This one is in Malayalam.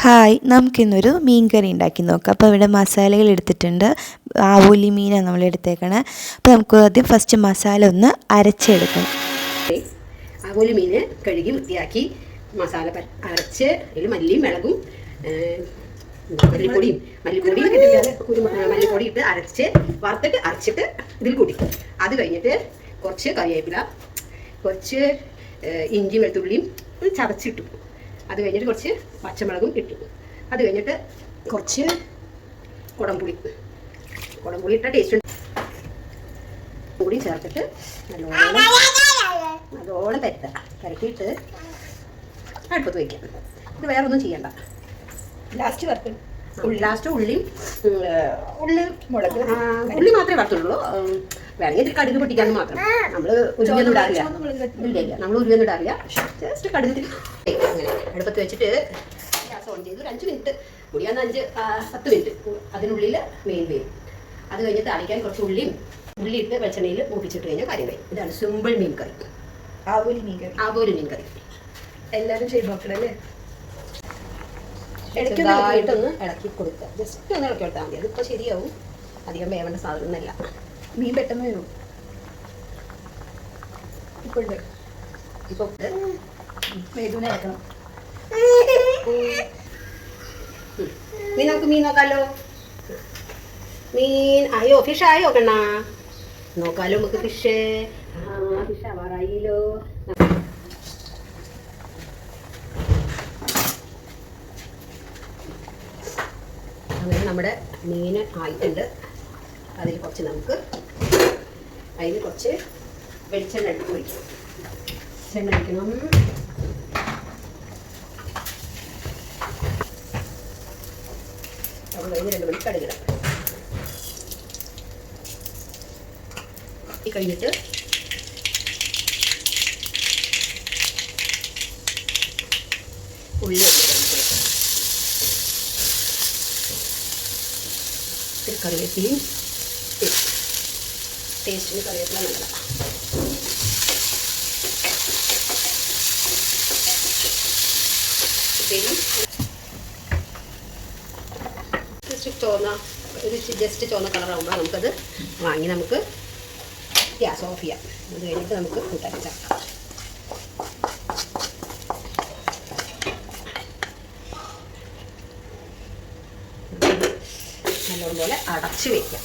ഹായ്, നമുക്കിന്നൊരു മീൻ കറി ഉണ്ടാക്കി നോക്കാം. അപ്പോൾ ഇവിടെ മസാലകൾ എടുത്തിട്ടുണ്ട്. ആവോലി മീനാണ് നമ്മൾ എടുത്തേക്കണേ. അപ്പോൾ നമുക്ക് ആദ്യം ഫസ്റ്റ് മസാല ഒന്ന് അരച്ചെടുക്കണം. ആവോലി മീൻ കഴുകി വൃത്തിയാക്കി മസാല അരച്ച് അതിൽ മല്ലിയും മുളകും മല്ലിപ്പൊടി ഇട്ട് അരച്ച് വറുത്തിട്ട് അരച്ചിട്ട് ഇതിൽ കൂട്ടി. അത് കഴിഞ്ഞിട്ട് കുറച്ച് കറിവേപ്പില, കുറച്ച് ഇഞ്ചി വെളുത്തുള്ളിയും ചതച്ചിട്ടു. അത് കഴിഞ്ഞിട്ട് കുറച്ച് പച്ചമുളകും ഇട്ടു. അത് കഴിഞ്ഞിട്ട് കുറച്ച് കുടംപുളി ഇട്ട ടേസ്റ്റ് കൂടി ചേർത്തിട്ട് നല്ലോണം പരത്തിയിട്ട് അടുപ്പത്ത് വയ്ക്കാം. ഇത് വേറെ ഒന്നും ചെയ്യണ്ട. ലാസ്റ്റ് ഉള്ളി മാത്രമേ വറുത്തുള്ളൂ. വേണമെങ്കിൽ ഇതിൽ കടുക് പൊട്ടിക്കാന്ന് മാത്രം. നമ്മൾ ഉരുവൊന്നും ഇടാറില്ല. നമ്മൾ ഉരുവൊന്നും ഇടാറില്ല. ജസ്റ്റ് കടുക് അങ്ങനെ അടുപ്പത്ത് വെച്ചിട്ട് ഗ്യാസ് ഓൺ ചെയ്ത് ഒരു 5 മിനിറ്റ് കൂടിയാന്ന് 5-10 മിനിറ്റ് അതിനുള്ളിൽ മീൻ വേവും. അത് കഴിഞ്ഞിട്ട് അടിക്കാൻ കുറച്ച് ഉള്ളിയിട്ട് വെളിച്ചെണ്ണയിൽ മൂപ്പിച്ചിട്ട് കഴിഞ്ഞാൽ കാര്യം കഴിയും. ഇതാണ് സിമ്പിൾ മീൻ കറി, ആവോലി മീൻ കറി. എല്ലാവരും ചെയ്ത് നോക്കണല്ലേ? ഇടയ്ക്കൊന്ന് ഇളക്കി കൊടുക്കുക. ജസ്റ്റ് ഒന്ന് ഇളക്കി കൊടുത്താൽ മതി. അതിപ്പോൾ ശരിയാവും. അധികം വേവേണ്ട സാധനം ഒന്നല്ല. മീൻ പെട്ടെന്ന് വരും. ഇപ്പോൾ മേതുവിനെ ഇറക്കണം. മീൻ നോക്കാലോ. മീൻ ആയോ? ഫിഷ് ആയോ കണ്ണാ? നോക്കാലോ നമുക്ക്. ഫിഷ് ആവാറായില്ലോ. അങ്ങനെ നമ്മുടെ മീൻ ആയിട്ടുണ്ട്. അതിൽ കുറച്ച് നമുക്ക് വെളിച്ചെണ്ണ എടുത്ത് ഒഴിക്കണം. വെളിച്ചെണ്ണ ഒഴിക്കണം. അത് കഴിഞ്ഞ് 2 മണി കടുകിടാം. ഈ കഴിഞ്ഞിട്ട് ഉള്ളി കറിവേപ്പിലയും ടേസ്റ്റിന് കറിവേപ്പില നല്ലതാണ്. ജസ്റ്റ് ചുവന്ന കളറാകുമ്പോൾ നമുക്കത് വാങ്ങി നമുക്ക് ഗ്യാസ് ഓഫ് ചെയ്യാം. അത് കഴിഞ്ഞിട്ട് നമുക്ക് കൂട്ടാൻ ചേർക്കാം. നല്ലോണം പോലെ അടച്ചു വയ്ക്കാം.